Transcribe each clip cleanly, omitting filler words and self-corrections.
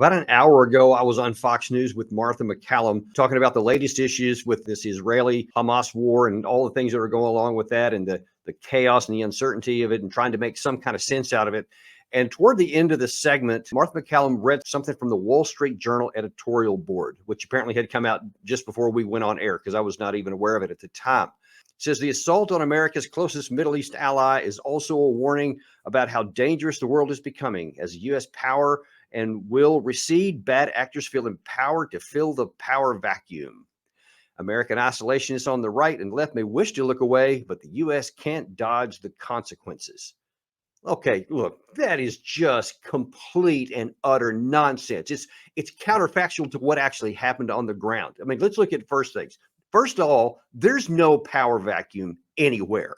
About an hour ago, I was on Fox News with Martha McCallum talking about the latest issues with this Israeli-Hamas war and all the things that are going along with that and the chaos and the uncertainty of it and trying to make some kind of sense out of it. And toward the end of the segment, Martha McCallum read something from the Wall Street Journal editorial board, which apparently had come out just before we went on air because I was not even aware of it at the time. It says the assault on America's closest Middle East ally is also a warning about how dangerous the world is becoming as U.S. power and will recede. Bad actors feel empowered to fill the power vacuum. American isolationists on the right and left may wish to look away, but the U.S. can't dodge the consequences. Okay, look, that is just complete and utter nonsense. It's counterfactual to what actually happened on the ground. I mean, let's look at first things. First of all, there's no power vacuum anywhere.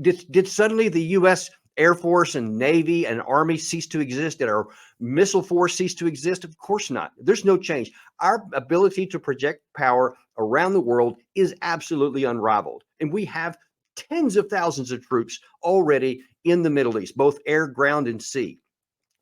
Did suddenly the U.S. Air Force and Navy and Army cease to exist? Did our missile force cease to exist? Of course not. There's no change. Our ability to project power around the world is absolutely unrivaled. And we have tens of thousands of troops already in the Middle East, both air, ground, and sea.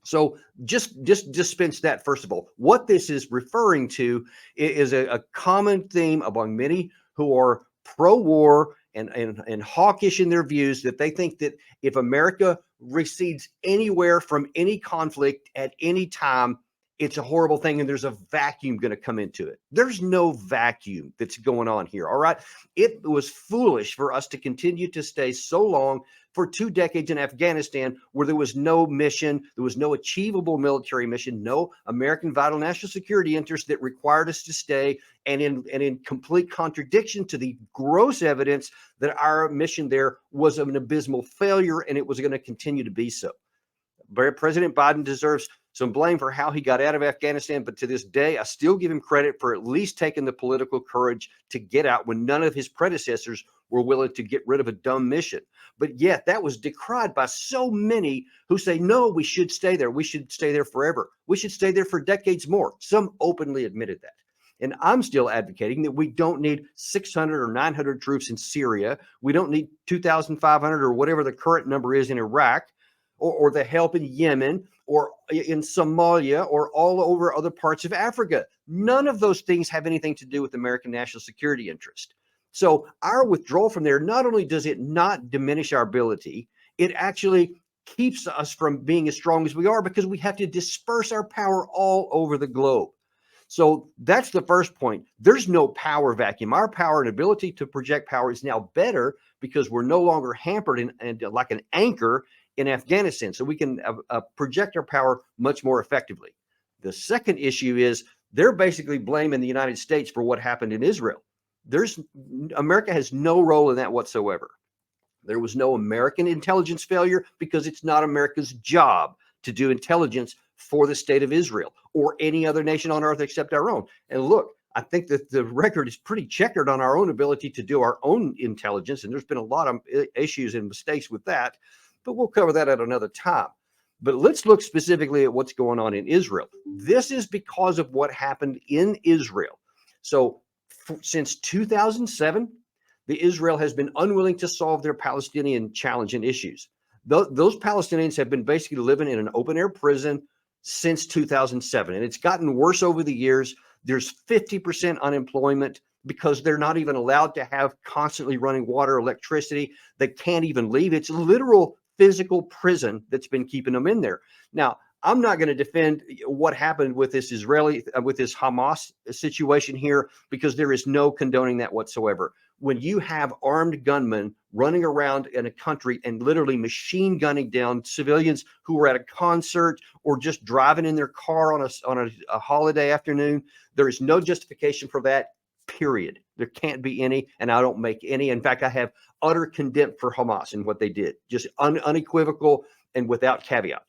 So just dispense that, first of all. What this is referring to is a common theme among many who are pro-war and hawkish in their views, that they think that if America recedes anywhere from any conflict at any time, it's a horrible thing and there's a vacuum going to come into it. There's no vacuum that's going on here, all right? It was foolish for us to continue to stay so long for 2 decades in Afghanistan where there was no mission, there was no achievable military mission, no American vital national security interest that required us to stay, and in complete contradiction to the gross evidence that our mission there was an abysmal failure and it was going to continue to be so. President Biden deserves some blame for how he got out of Afghanistan, but to this day, I still give him credit for at least taking the political courage to get out when none of his predecessors were willing to get rid of a dumb mission. But yet that was decried by so many who say, no, we should stay there. We should stay there forever. We should stay there for decades more. Some openly admitted that. And I'm still advocating that we don't need 600 or 900 troops in Syria. We don't need 2,500 or whatever the current number is in Iraq, or the help in Yemen, or in Somalia, or all over other parts of Africa. None of those things have anything to do with American national security interest. So our withdrawal from there, not only does it not diminish our ability, it actually keeps us from being as strong as we are because we have to disperse our power all over the globe. So that's the first point. There's no power vacuum. Our power and ability to project power is now better because we're no longer hampered and like an anchor in Afghanistan. So we can project our power much more effectively. The second issue is they're basically blaming the United States for what happened in Israel. America has no role in that whatsoever. There was no American intelligence failure because it's not America's job to do intelligence for the state of Israel or any other nation on earth except our own. And look, I think that the record is pretty checkered on our own ability to do our own intelligence. And there's been a lot of issues and mistakes with that, but we'll cover that at another time. But let's look specifically at what's going on in Israel. This is because of what happened in Israel. So since 2007, Israel has been unwilling to solve their Palestinian challenge and issues. Those Palestinians have been basically living in an open-air prison since 2007, and it's gotten worse over the years. There's 50% unemployment because they're not even allowed to have constantly running water, electricity. They can't even leave. It's literal physical prison that's been keeping them in there. Now, I'm not going to defend what happened with this with this Hamas situation here, because there is no condoning that whatsoever. When you have armed gunmen running around in a country and literally machine gunning down civilians who are at a concert or just driving in their car on a holiday afternoon, there is no justification for that, period. There can't be any, and I don't make any. In fact, I have utter contempt for Hamas and what they did, just unequivocal and without caveat.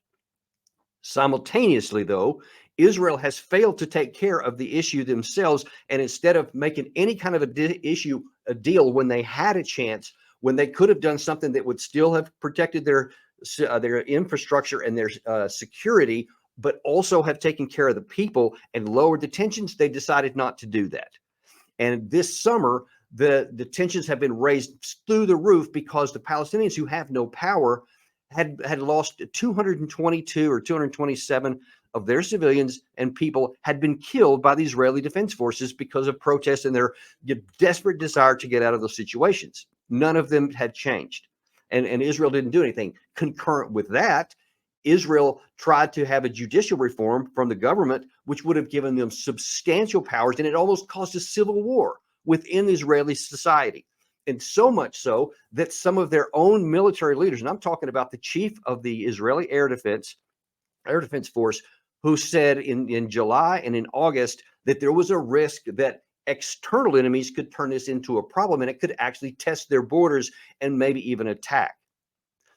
Simultaneously, though, Israel has failed to take care of the issue themselves, and instead of making any kind of a deal when they had a chance, when they could have done something that would still have protected their infrastructure and their security, but also have taken care of the people and lowered the tensions, they decided not to do that. And this summer, the tensions have been raised through the roof because the Palestinians, who have no power, had lost 222 or 227 of their civilians and people had been killed by the Israeli Defense Forces because of protests and their desperate desire to get out of those situations. None of them had changed. And Israel didn't do anything. Concurrent with that, Israel tried to have a judicial reform from the government, which would have given them substantial powers, and it almost caused a civil war within Israeli society. And so much so that some of their own military leaders, and I'm talking about the chief of the Israeli Air Defense Force, who said in July and in August that there was a risk that external enemies could turn this into a problem and it could actually test their borders and maybe even attack.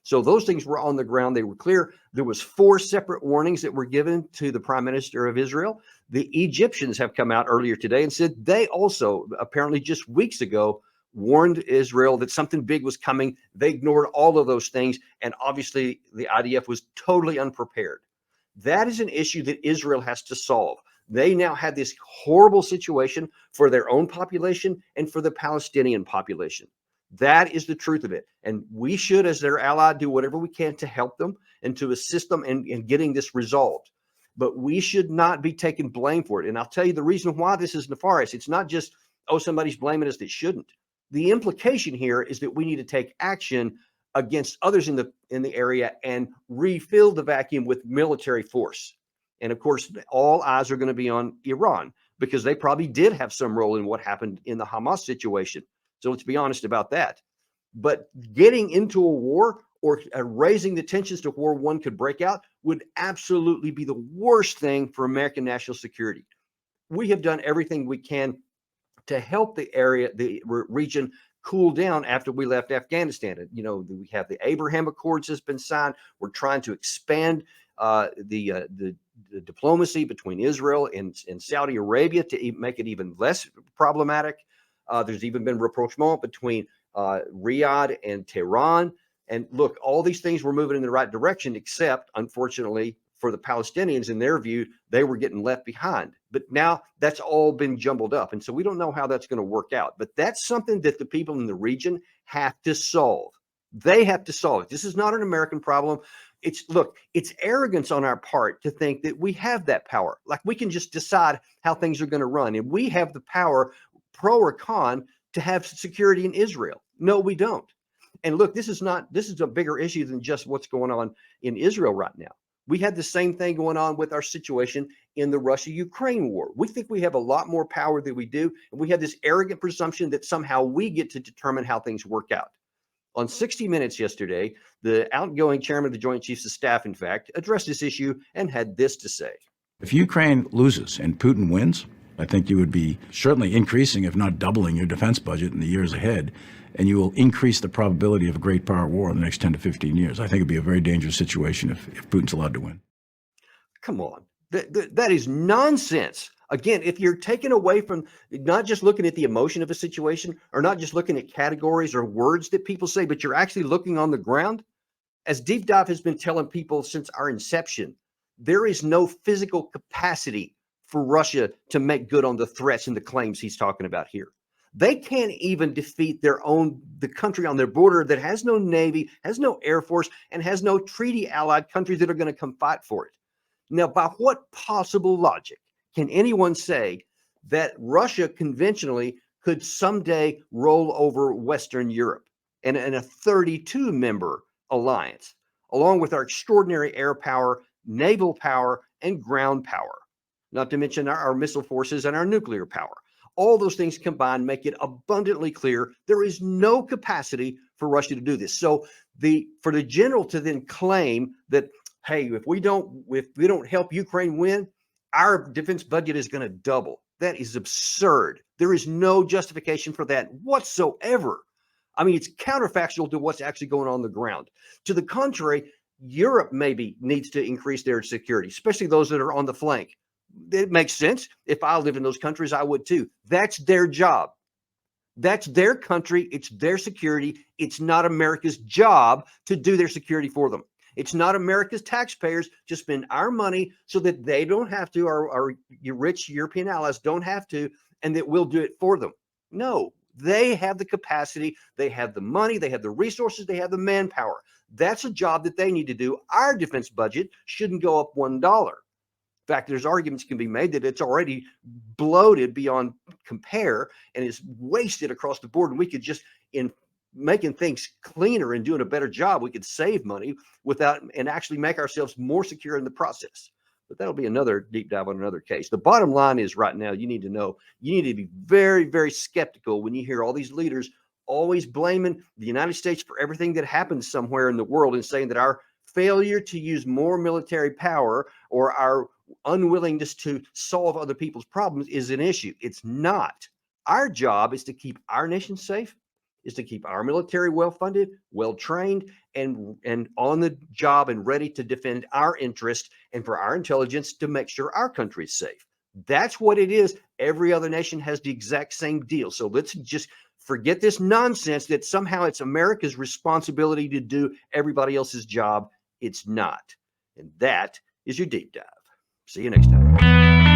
So those things were on the ground. They were clear. There was 4 separate warnings that were given to the prime minister of Israel. The Egyptians have come out earlier today and said they also, apparently just weeks ago, warned Israel that something big was coming. They ignored all of those things. And obviously the IDF was totally unprepared. That is an issue that Israel has to solve. They now have this horrible situation for their own population and for the Palestinian population. That is the truth of it. And we should, as their ally, do whatever we can to help them and to assist them in getting this resolved. But we should not be taking blame for it. And I'll tell you the reason why this is nefarious. It's not just, oh, somebody's blaming us that shouldn't. The implication here is that we need to take action against others in the area and refill the vacuum with military force. And of course, all eyes are going to be on Iran because they probably did have some role in what happened in the Hamas situation. So let's be honest about that. But getting into a war or raising the tensions to where one could break out would absolutely be the worst thing for American national security. We have done everything we can to help the area, the region, cool down after we left Afghanistan. You know, we have the Abraham Accords has been signed. We're trying to expand the diplomacy between Israel and Saudi Arabia to make it even less problematic. There's even been rapprochement between Riyadh and Tehran. And look, all these things were moving in the right direction, except, unfortunately, for the Palestinians, in their view, they were getting left behind. But now that's all been jumbled up. And so we don't know how that's going to work out. But that's something that the people in the region have to solve. They have to solve it. This is not an American problem. It's arrogance on our part to think that we have that power. Like we can just decide how things are going to run. And we have the power, pro or con, to have security in Israel. No, we don't. And look, this is a bigger issue than just what's going on in Israel right now. We had the same thing going on with our situation in the Russia-Ukraine war. We think we have a lot more power than we do. And we have this arrogant presumption that somehow we get to determine how things work out. On 60 Minutes yesterday, the outgoing chairman of the Joint Chiefs of Staff, in fact, addressed this issue and had this to say. If Ukraine loses and Putin wins, I think you would be certainly increasing, if not doubling, your defense budget in the years ahead, and you will increase the probability of a great power war in the next 10 to 15 years. I think it'd be a very dangerous situation if Putin's allowed to win. Come on. That is nonsense. Again, if you're taken away from not just looking at the emotion of a situation or not just looking at categories or words that people say, but you're actually looking on the ground, as Deep Dive has been telling people since our inception, there is no physical capacity for Russia to make good on the threats and the claims he's talking about here. They can't even defeat the country on their border that has no navy, has no air force, and has no treaty allied countries that are going to come fight for it. Now, by what possible logic can anyone say that Russia conventionally could someday roll over Western Europe and a 32-member alliance, along with our extraordinary air power, naval power, and ground power, not to mention our missile forces and our nuclear power? All those things combined make it abundantly clear there is no capacity for Russia to do this. So for the general to then claim that, hey, if we don't help Ukraine win, our defense budget is going to double. That is absurd. There is no justification for that whatsoever. I mean, it's counterfactual to what's actually going on the ground. To the contrary, Europe maybe needs to increase their security, especially those that are on the flank. It makes sense. If I lived in those countries, I would too. That's their job. That's their country. It's their security. It's not America's job to do their security for them. It's not America's taxpayers to spend our money so that they don't have to, our rich European allies don't have to, and that we'll do it for them. No, they have the capacity. They have the money. They have the resources. They have the manpower. That's a job that they need to do. Our defense budget shouldn't go up $1. fact, there's arguments can be made that it's already bloated beyond compare and is wasted across the board. And we could just, in making things cleaner and doing a better job, we could save money without and actually make ourselves more secure in the process. But that'll be another deep dive on another case. The bottom line is right now, you need to know, you need to be very, very skeptical when you hear all these leaders always blaming the United States for everything that happens somewhere in the world and saying that our failure to use more military power or our unwillingness to solve other people's problems is an issue. It's not. Our job is to keep our nation safe, is to keep our military well-funded, well-trained, and on the job and ready to defend our interests, and for our intelligence to make sure our country is safe. That's what it is. Every other nation has the exact same deal. So let's just forget this nonsense that somehow it's America's responsibility to do everybody else's job. It's not. And that is your deep dive. See you next time.